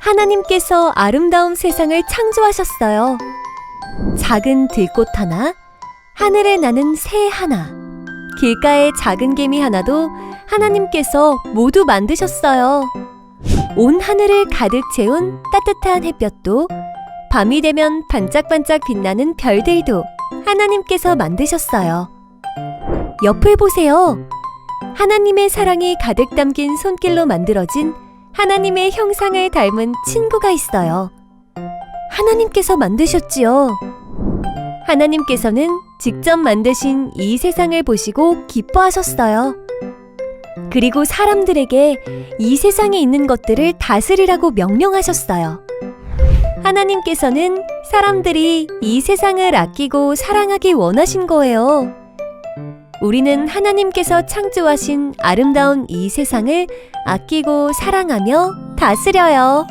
하나님께서 아름다운 세상을 창조하셨어요. 작은 들꽃 하나, 하늘에 나는 새 하나, 길가의 작은 개미 하나도 하나님께서 모두 만드셨어요. 온 하늘을 가득 채운 따뜻한 햇볕도, 밤이 되면 반짝반짝 빛나는 별들도 하나님께서 만드셨어요. 옆을 보세요. 하나님의 사랑이 가득 담긴 손길로 만들어진 하나님의 형상을 닮은 친구가 있어요. 하나님께서 만드셨지요. 하나님께서는 직접 만드신 이 세상을 보시고 기뻐하셨어요. 그리고 사람들에게 이 세상에 있는 것들을 다스리라고 명령하셨어요. 하나님께서는 사람들이 이 세상을 아끼고 사랑하기 원하신 거예요. 우리는 하나님께서 창조하신 아름다운 이 세상을 아끼고 사랑하며 다스려요.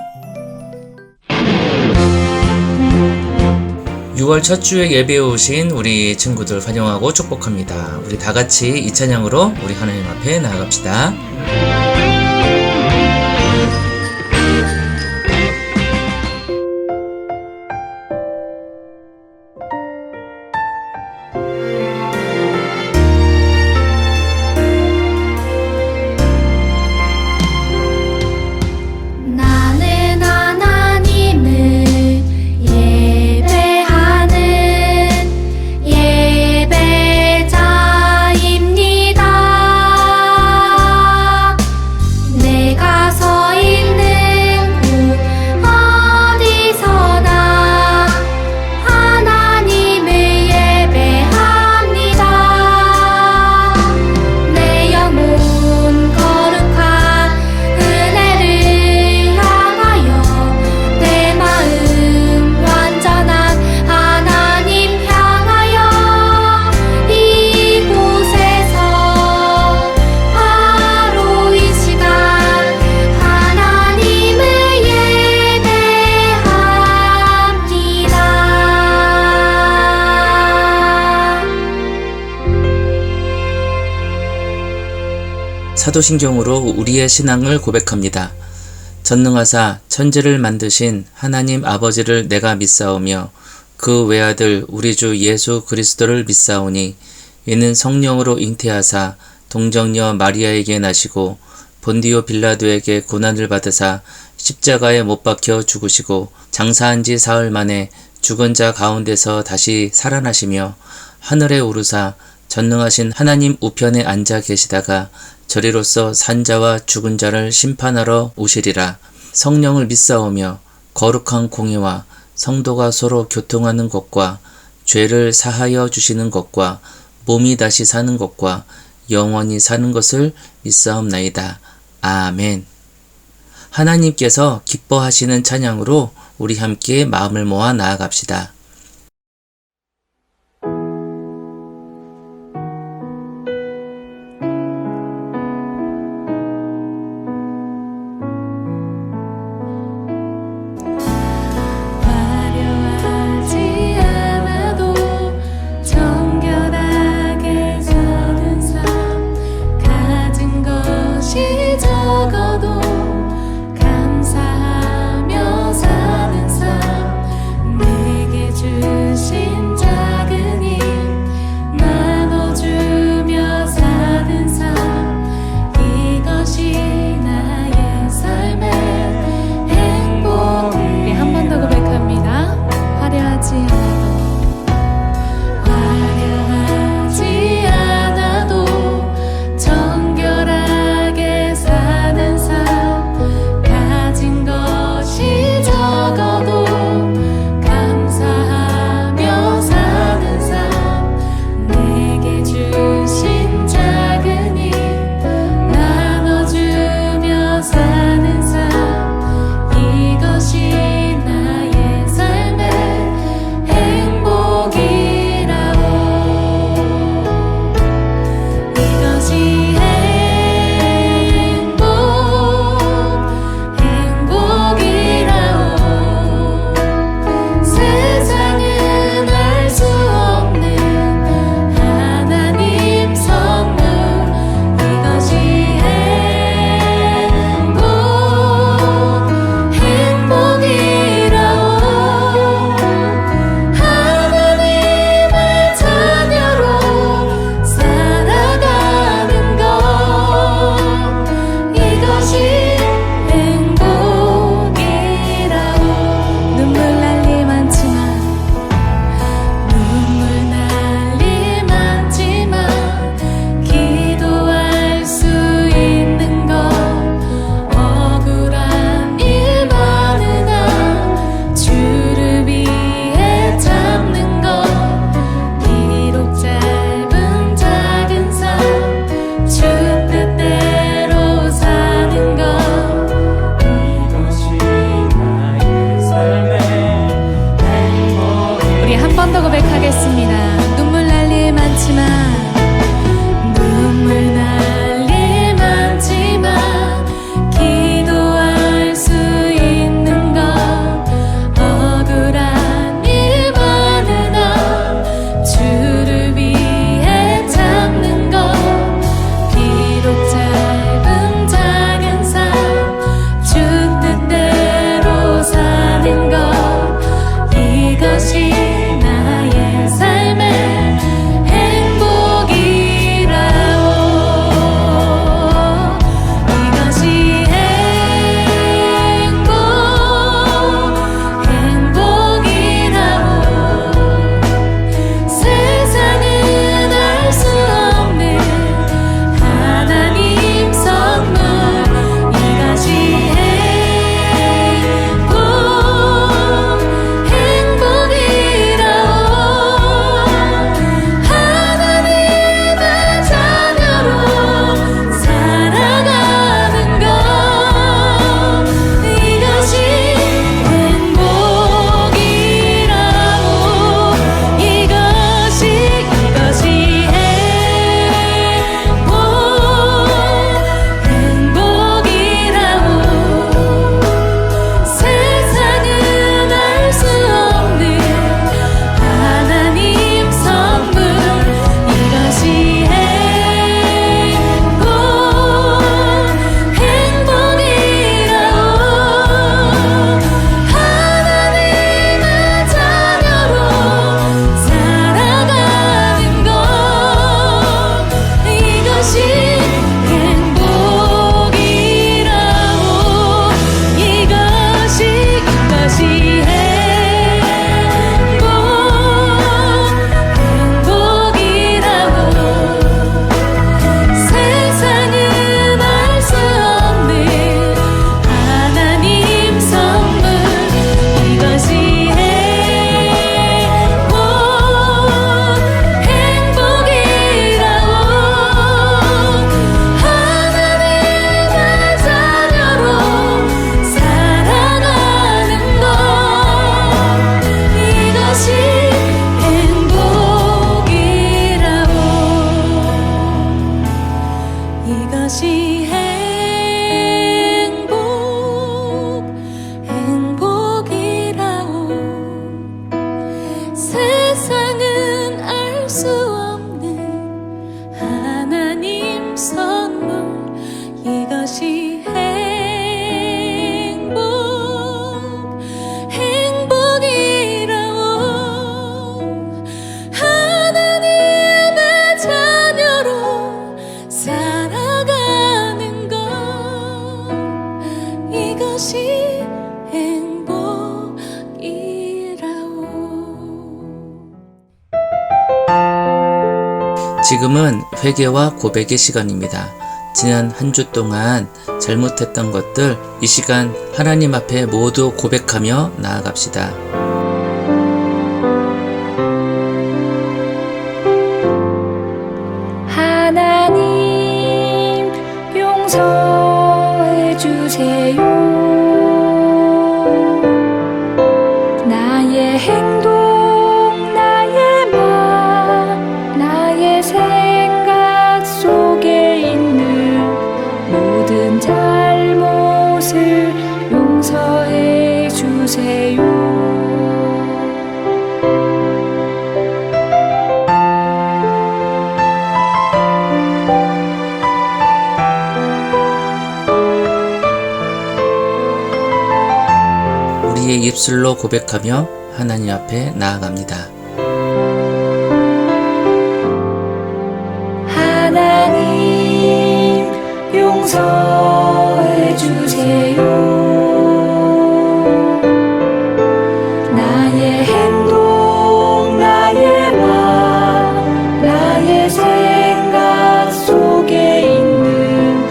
6월 첫 주에 예배에 오신 우리 친구들 환영하고 축복합니다. 우리 다 같이 이 찬양으로 우리 하나님 앞에 나아갑시다. 나는 하나님을 예배하는 예배자입니다. 내가 서 있는 곳 어디서나 하나님을 예배합니다. 내 영혼 거룩한 은혜를 향하여 내 마음 완전한 하나님 향하여 이곳에서 바로 이 시간 하나님을 예배합니다. 사도신경으로 우리의 신앙을 고백합니다. 전능하사 천지를 만드신 하나님 아버지를 내가 믿사오며 그 외아들 우리 주 예수 그리스도를 믿사오니 이는 성령으로 잉태하사 동정녀 마리아에게 나시고 본디오 빌라도에게 고난을 받으사 십자가에 못 박혀 죽으시고 장사한 지 사흘 만에 죽은 자 가운데서 다시 살아나시며 하늘에 오르사 전능하신 하나님 우편에 앉아 계시다가 저리로서 산자와 죽은 자를 심판하러 오시리라. 성령을 믿사오며 거룩한 공예와 성도가 서로 교통하는 것과 죄를 사하여 주시는 것과 몸이 다시 사는 것과 영원히 사는 것을 믿사옵나이다. 아멘. 하나님께서 기뻐하시는 찬양으로 우리 함께 마음을 모아 나아갑시다. 화려하지 않아도 정결하게 사는 삶, 가진 것이 적어도 감사하며 사는 삶, 내게 것이 행복이라오. 지금은 회개와 고백의 시간입니다. 지난 한 주 동안 잘못했던 것들 이 시간 하나님 앞에 모두 고백하며 나아갑시다. 하나님 용서해 주세요. 나의 행동, 나의 말, 나의 생각 속에 있는 모든 잘못을 용서해 주세요. 우리의 입술로 고백하며 하나님 앞에 나아갑니다. 하나님 용서해 주세요. 나의 행동, 나의 말, 나의 생각 속에 있는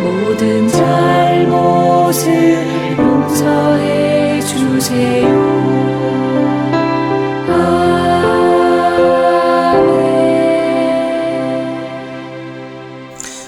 모든 잘못을 용서해 주세요.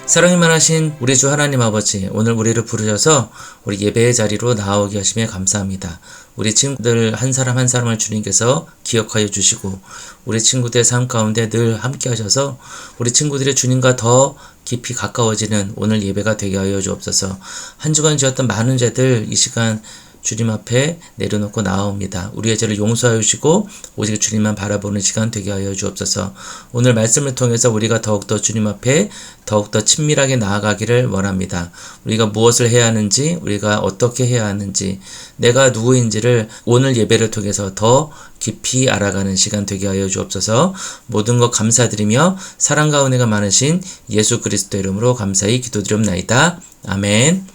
사랑이 많으신 우리 주 하나님 아버지, 오늘 우리를 부르셔서 우리 예배의 자리로 나오게 하심에 감사합니다. 우리 친구들 한 사람 한 사람을 주님께서 기억하여 주시고 우리 친구들의 삶 가운데 늘 함께 하셔서 우리 친구들이 주님과 더 깊이 가까워지는 오늘 예배가 되게 하여 주옵소서. 한 주간 지었던 많은 죄들 이 시간 주님 앞에 내려놓고 나옵니다. 우리의 죄를 용서하여 주시고 오직 주님만 바라보는 시간 되게 하여 주옵소서. 오늘 말씀을 통해서 우리가 더욱더 주님 앞에 더욱더 친밀하게 나아가기를 원합니다. 우리가 무엇을 해야 하는지, 우리가 어떻게 해야 하는지, 내가 누구인지를 오늘 예배를 통해서 더 깊이 알아가는 시간 되게 하여 주옵소서. 모든 것 감사드리며 사랑과 은혜가 많으신 예수 그리스도 이름으로 감사히 기도드리옵나이다. 아멘.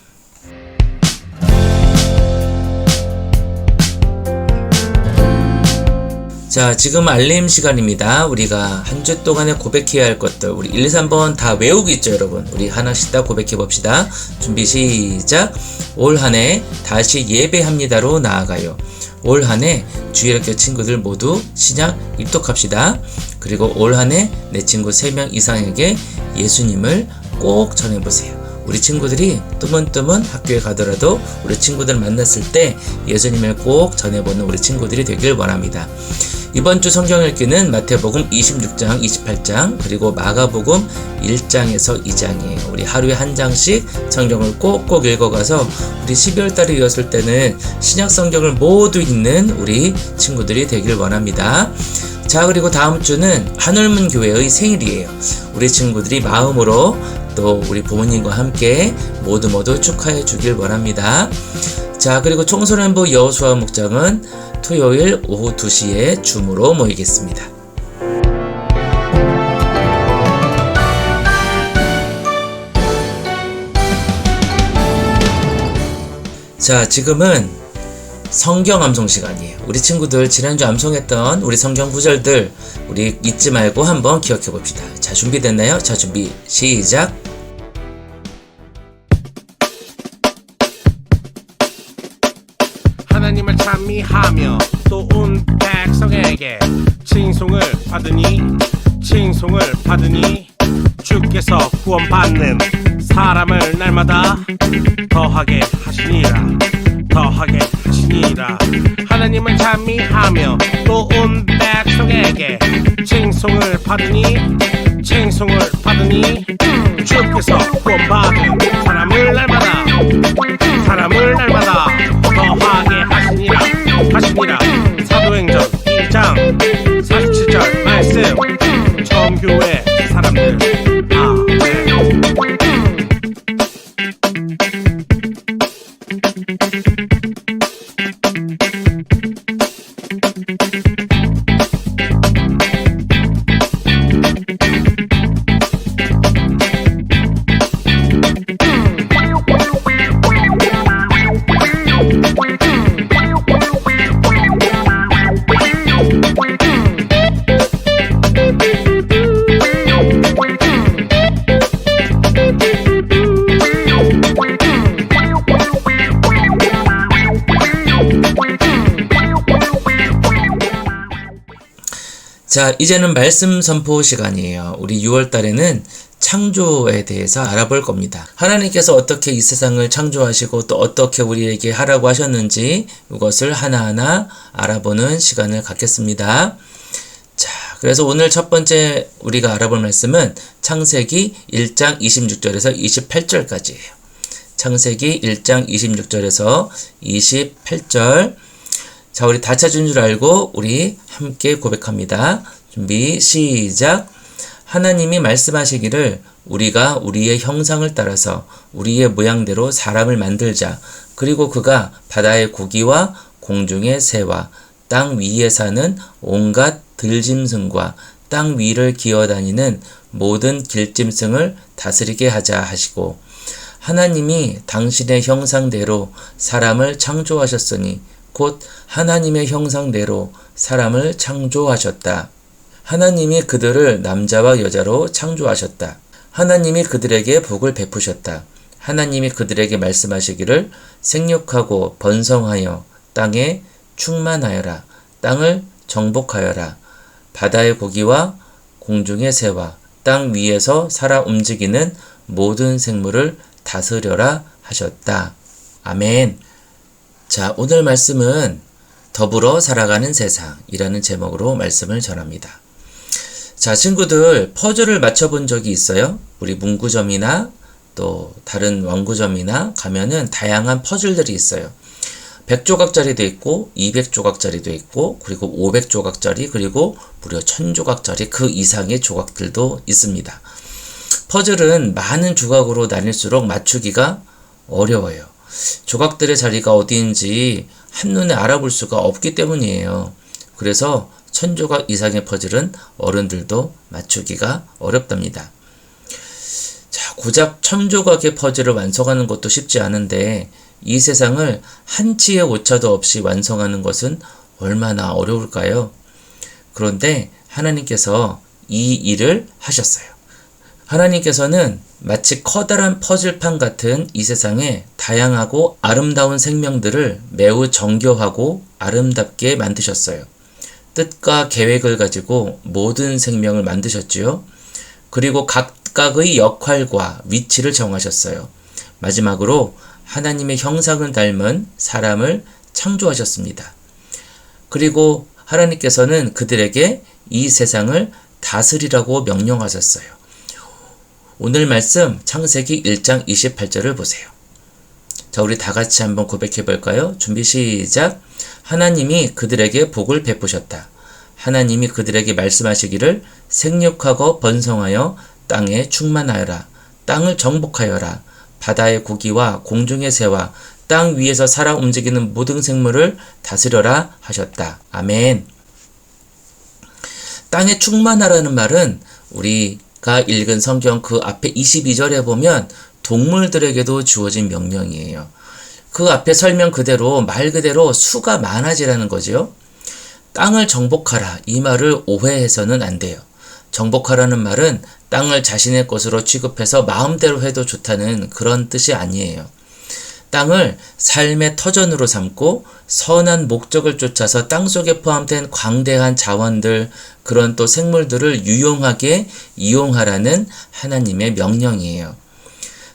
자, 지금 알림 시간입니다. 우리가 한 주 동안에 고백해야 할 것들 우리 1, 2, 3번 다 외우고 있죠, 여러분. 우리 하나씩 다 고백해 봅시다. 준비 시작. 올 한 해 다시 예배합니다로 나아가요. 올 한 해 주일학교 친구들 모두 신약 입독합시다. 그리고 올 한 해 내 친구 3명 이상에게 예수님을 꼭 전해보세요. 우리 친구들이 뜨문뜨문 학교에 가더라도 우리 친구들 만났을 때 예수님을 꼭 전해보는 우리 친구들이 되길 원합니다. 이번 주 성경 읽기는 마태복음 26장, 28장, 그리고 마가복음 1장에서 2장이에요. 우리 하루에 한 장씩 성경을 꼭꼭 읽어가서 우리 12월 달에 이었을 때는 신약 성경을 모두 읽는 우리 친구들이 되길 원합니다. 자, 그리고 다음 주는 한울문 교회의 생일이에요. 우리 친구들이 마음으로 또 우리 부모님과 함께 모두 축하해 주길 원합니다. 자, 그리고 청소년부 여호수아 목장은 토요일 오후 2시에 줌으로 모이겠습니다. 자, 지금은 성경 암송 시간이에요. 우리 친구들 지난주 암송했던 우리 성경 구절들 우리 잊지 말고 한번 기억해 봅시다. 자, 준비됐나요? 자, 준비 시작. 하나님을 찬미하며 또 온 백성에게 칭송을 받으니 주께서 구원받는 사람을 날마다 더하게 하시니라. 하나님을 찬미하며 또 온 백성에게 칭송을 받으니 주께서 구원받은 사람을 날마다 더하게 하시니라. 사도행전 2장 47절 말씀. 처음 교회 사람들 아멘. 자, 이제는 말씀 선포 시간이에요. 우리 6월 달에는 창조에 대해서 알아볼 겁니다. 하나님께서 어떻게 이 세상을 창조하시고 또 어떻게 우리에게 하라고 하셨는지 이것을 하나하나 알아보는 시간을 갖겠습니다. 자, 그래서 오늘 첫 번째 우리가 알아볼 말씀은 창세기 1장 26절에서 28절까지예요. 창세기 1장 26절에서 28절. 자, 우리 다 찾은 줄 알고 우리 함께 고백합니다. 준비, 시작. 하나님이 말씀하시기를 우리가 우리의 형상을 따라서 우리의 모양대로 사람을 만들자. 그리고 그가 바다의 고기와 공중의 새와 땅 위에 사는 온갖 들짐승과 땅 위를 기어다니는 모든 길짐승을 다스리게 하자 하시고 하나님이 당신의 형상대로 사람을 창조하셨으니 곧 하나님의 형상대로 사람을 창조하셨다. 하나님이 그들을 남자와 여자로 창조하셨다. 하나님이 그들에게 복을 베푸셨다. 하나님이 그들에게 말씀하시기를 생육하고 번성하여 땅에 충만하여라. 땅을 정복하여라. 바다의 고기와 공중의 새와 땅 위에서 살아 움직이는 모든 생물을 다스려라 하셨다. 아멘. 자, 오늘 말씀은 더불어 살아가는 세상이라는 제목으로 말씀을 전합니다. 자, 친구들 퍼즐을 맞춰본 적이 있어요? 우리 문구점이나 또 다른 원구점이나 가면은 다양한 퍼즐들이 있어요. 100조각짜리도 있고 200조각짜리도 있고 그리고 500조각짜리 그리고 무려 1000조각짜리 그 이상의 조각들도 있습니다. 퍼즐은 많은 조각으로 나뉠수록 맞추기가 어려워요. 조각들의 자리가 어디인지 한눈에 알아볼 수가 없기 때문이에요. 그래서 1000조각 이상의 퍼즐은 어른들도 맞추기가 어렵답니다. 자, 고작 1000조각의 퍼즐을 완성하는 것도 쉽지 않은데 이 세상을 한치의 오차도 없이 완성하는 것은 얼마나 어려울까요? 그런데 하나님께서 이 일을 하셨어요. 하나님께서는 마치 커다란 퍼즐판 같은 이 세상에 다양하고 아름다운 생명들을 매우 정교하고 아름답게 만드셨어요. 뜻과 계획을 가지고 모든 생명을 만드셨지요. 그리고 각각의 역할과 위치를 정하셨어요. 마지막으로 하나님의 형상을 닮은 사람을 창조하셨습니다. 그리고 하나님께서는 그들에게 이 세상을 다스리라고 명령하셨어요. 오늘 말씀 창세기 1장 28절을 보세요. 자, 우리 다 같이 한번 고백해 볼까요? 준비 시작. 하나님이 그들에게 복을 베푸셨다. 하나님이 그들에게 말씀하시기를 생육하고 번성하여 땅에 충만하여라. 땅을 정복하여라. 바다의 고기와 공중의 새와 땅 위에서 살아 움직이는 모든 생물을 다스려라 하셨다. 아멘. 땅에 충만하라는 말은 우리가 읽은 성경 그 앞에 22절에 보면 동물들에게도 주어진 명령이에요. 그 앞에 설명 그대로 말 그대로 수가 많아지라는 거죠. 땅을 정복하라 이 말을 오해해서는 안 돼요. 정복하라는 말은 땅을 자신의 것으로 취급해서 마음대로 해도 좋다는 그런 뜻이 아니에요. 땅을 삶의 터전으로 삼고 선한 목적을 쫓아서 땅속에 포함된 광대한 자원들, 그런 또 생물들을 유용하게 이용하라는 하나님의 명령이에요.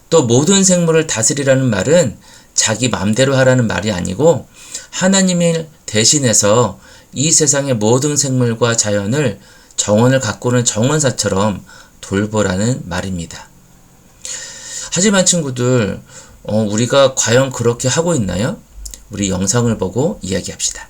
또 모든 생물을 다스리라는 말은 자기 마음대로 하라는 말이 아니고 하나님을 대신해서 이 세상의 모든 생물과 자연을 정원을 가꾸는 정원사처럼 돌보라는 말입니다. 하지만 친구들, 우리가 과연 그렇게 하고 있나요? 우리 영상을 보고 이야기합시다.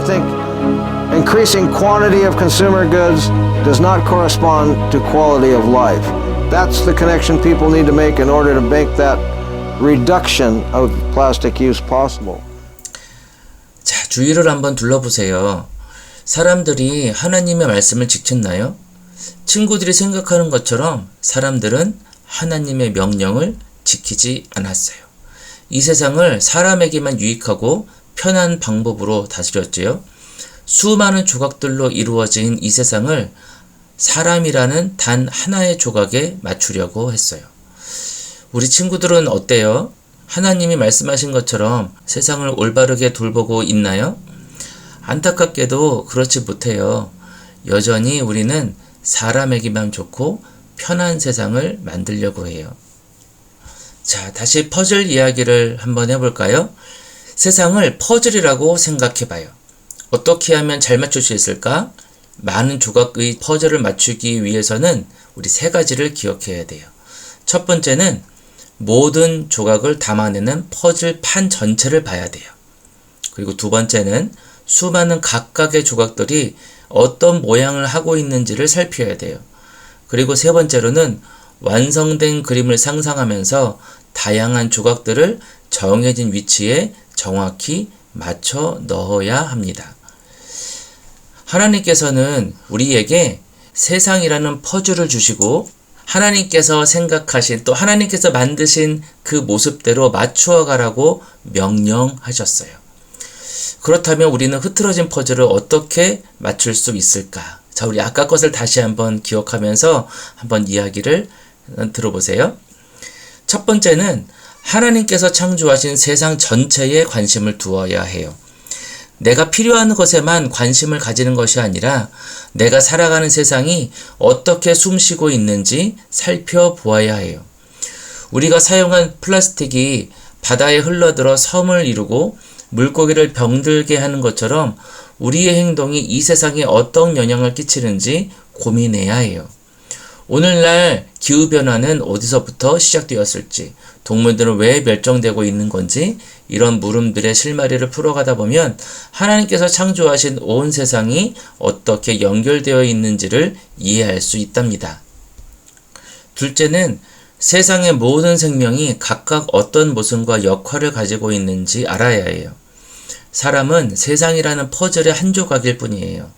think increasing quantity of consumer goods does not correspond to quality of life. That's the connection people need to make in order to make that reduction of plastic use possible. 자, 주위를 한번 둘러보세요. 사람들이 하나님의 말씀을 지켰나요? 친구들이 생각하는 것처럼 사람들은 하나님의 명령을 지키지 않았어요. 이 세상을 사람에게만 유익하고 편한 방법으로 다스렸지요. 수많은 조각들로 이루어진 이 세상을 사람이라는 단 하나의 조각에 맞추려고 했어요. 우리 친구들은 어때요? 하나님이 말씀하신 것처럼 세상을 올바르게 돌보고 있나요? 안타깝게도 그렇지 못해요. 여전히 우리는 사람에게만 좋고 편한 세상을 만들려고 해요. 자, 다시 퍼즐 이야기를 한번 해볼까요? 세상을 퍼즐이라고 생각해봐요. 어떻게 하면 잘 맞출 수 있을까? 많은 조각의 퍼즐을 맞추기 위해서는 우리 세 가지를 기억해야 돼요. 첫 번째는 모든 조각을 담아내는 퍼즐 판 전체를 봐야 돼요. 그리고 두 번째는 수많은 각각의 조각들이 어떤 모양을 하고 있는지를 살펴야 돼요. 그리고 세 번째로는 완성된 그림을 상상하면서 다양한 조각들을 정해진 위치에 정확히 맞춰 넣어야 합니다. 하나님께서는 우리에게 세상이라는 퍼즐을 주시고 하나님께서 생각하신 또 하나님께서 만드신 그 모습대로 맞추어 가라고 명령하셨어요. 그렇다면 우리는 흐트러진 퍼즐을 어떻게 맞출 수 있을까? 자, 우리 아까 것을 다시 한번 기억하면서 한번 이야기를 들어보세요. 첫 번째는 하나님께서 창조하신 세상 전체에 관심을 두어야 해요. 내가 필요한 것에만 관심을 가지는 것이 아니라 내가 살아가는 세상이 어떻게 숨쉬고 있는지 살펴보아야 해요. 우리가 사용한 플라스틱이 바다에 흘러들어 섬을 이루고 물고기를 병들게 하는 것처럼 우리의 행동이 이 세상에 어떤 영향을 끼치는지 고민해야 해요. 오늘날 기후변화는 어디서부터 시작되었을지, 동물들은 왜 멸종되고 있는 건지, 이런 물음들의 실마리를 풀어가다 보면 하나님께서 창조하신 온 세상이 어떻게 연결되어 있는지를 이해할 수 있답니다. 둘째는 세상의 모든 생명이 각각 어떤 모습과 역할을 가지고 있는지 알아야 해요. 사람은 세상이라는 퍼즐의 한 조각일 뿐이에요.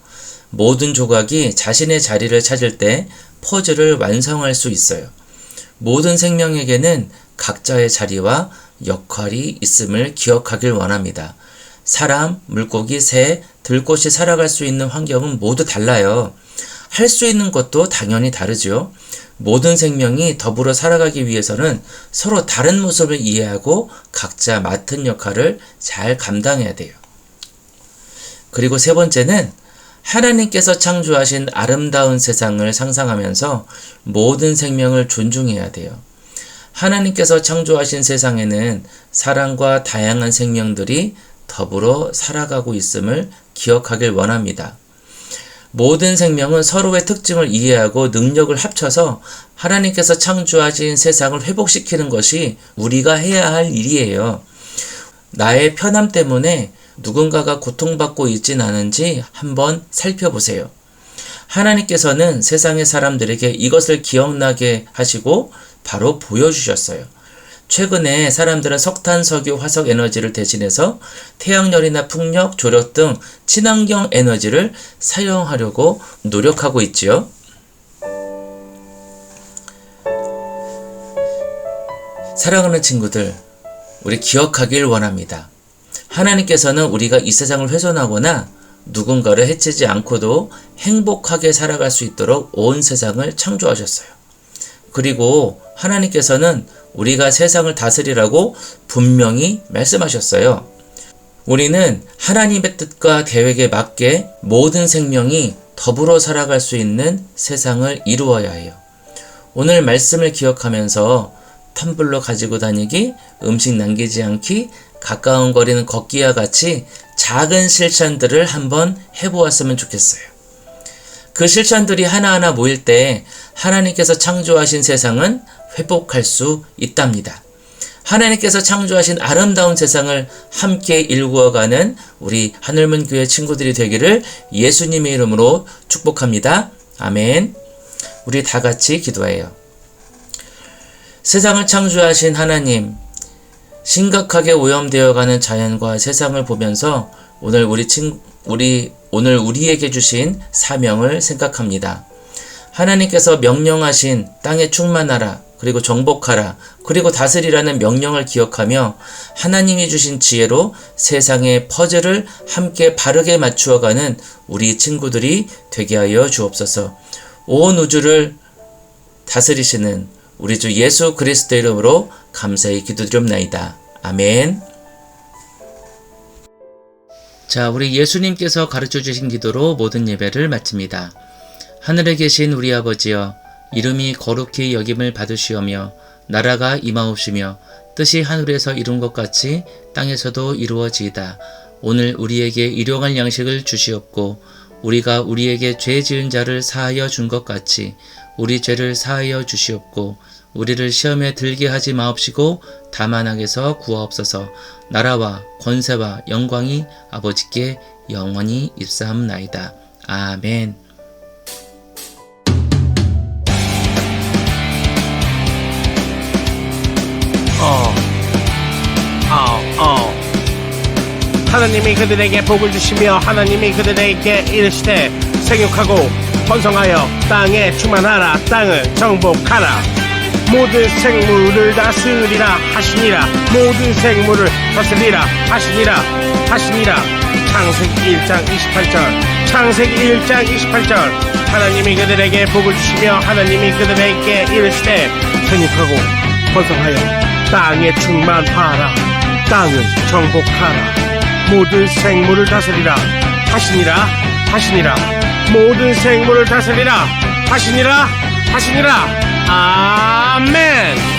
모든 조각이 자신의 자리를 찾을 때 퍼즐을 완성할 수 있어요. 모든 생명에게는 각자의 자리와 역할이 있음을 기억하길 원합니다. 사람, 물고기, 새, 들꽃이 살아갈 수 있는 환경은 모두 달라요. 할 수 있는 것도 당연히 다르죠. 모든 생명이 더불어 살아가기 위해서는 서로 다른 모습을 이해하고 각자 맡은 역할을 잘 감당해야 돼요. 그리고 세 번째는 하나님께서 창조하신 아름다운 세상을 상상하면서 모든 생명을 존중해야 돼요. 하나님께서 창조하신 세상에는 사람과 다양한 생명들이 더불어 살아가고 있음을 기억하길 원합니다. 모든 생명은 서로의 특징을 이해하고 능력을 합쳐서 하나님께서 창조하신 세상을 회복시키는 것이 우리가 해야 할 일이에요. 나의 편함 때문에 누군가가 고통받고 있진 않은지 한번 살펴보세요. 하나님께서는 세상의 사람들에게 이것을 기억나게 하시고 바로 보여주셨어요. 최근에 사람들은 석탄, 석유, 화석 에너지를 대신해서 태양열이나 풍력, 조력 등 친환경 에너지를 사용하려고 노력하고 있지요. 사랑하는 친구들, 우리 기억하길 원합니다. 하나님께서는 우리가 이 세상을 훼손하거나 누군가를 해치지 않고도 행복하게 살아갈 수 있도록 온 세상을 창조하셨어요. 그리고 하나님께서는 우리가 세상을 다스리라고 분명히 말씀하셨어요. 우리는 하나님의 뜻과 계획에 맞게 모든 생명이 더불어 살아갈 수 있는 세상을 이루어야 해요. 오늘 말씀을 기억하면서 텀블러 가지고 다니기, 음식 남기지 않기, 가까운 거리는 걷기와 같이 작은 실천들을 한번 해보았으면 좋겠어요. 그 실천들이 하나하나 모일 때 하나님께서 창조하신 세상은 회복할 수 있답니다. 하나님께서 창조하신 아름다운 세상을 함께 일구어가는 우리 하늘문 교회 친구들이 되기를 예수님의 이름으로 축복합니다. 아멘. 우리 다 같이 기도해요. 세상을 창조하신 하나님, 심각하게 오염되어가는 자연과 세상을 보면서 오늘 우리에게 주신 사명을 생각합니다. 하나님께서 명령하신 땅에 충만하라, 그리고 정복하라, 그리고 다스리라는 명령을 기억하며 하나님이 주신 지혜로 세상의 퍼즐을 함께 바르게 맞추어가는 우리 친구들이 되게 하여 주옵소서. 온 우주를 다스리시는 우리 주 예수 그리스도 이름으로 감사히 기도드립나이다. 아멘. 자, 우리 예수님께서 가르쳐 주신 기도로 모든 예배를 마칩니다. 하늘에 계신 우리 아버지여, 이름이 거룩히 여김을 받으시오며 나라가 임하옵시며 뜻이 하늘에서 이룬 것 같이 땅에서도 이루어지이다. 오늘 우리에게 일용할 양식을 주시옵고 우리가 우리에게 죄 지은 자를 사하여 준 것 같이 우리 죄를 사하여 주시옵고 우리를 시험에 들게 하지 마옵시고 다만 악에서 구하옵소서. 나라와 권세와 영광이 아버지께 영원히 입사함나이다. 아멘. 하나님이 그들에게 복을 주시며 하나님이 그들에게 이르시되 생육하고 번성하여 땅에 충만하라. 땅을 정복하라. 모든 생물을 다스리라 하시니라. 모든 생물을 다스리라 하시니라. 창세기 1장 28절. 창세기 1장 28절. 하나님이 그들에게 복을 주시며 하나님이 그들에게 이르시되 생육하고 번성하여 땅에 충만하라. 땅을 정복하라. 모든 생물을 다스리라 하시니라. 모든 생물을 다스리라 하시니라. 아멘.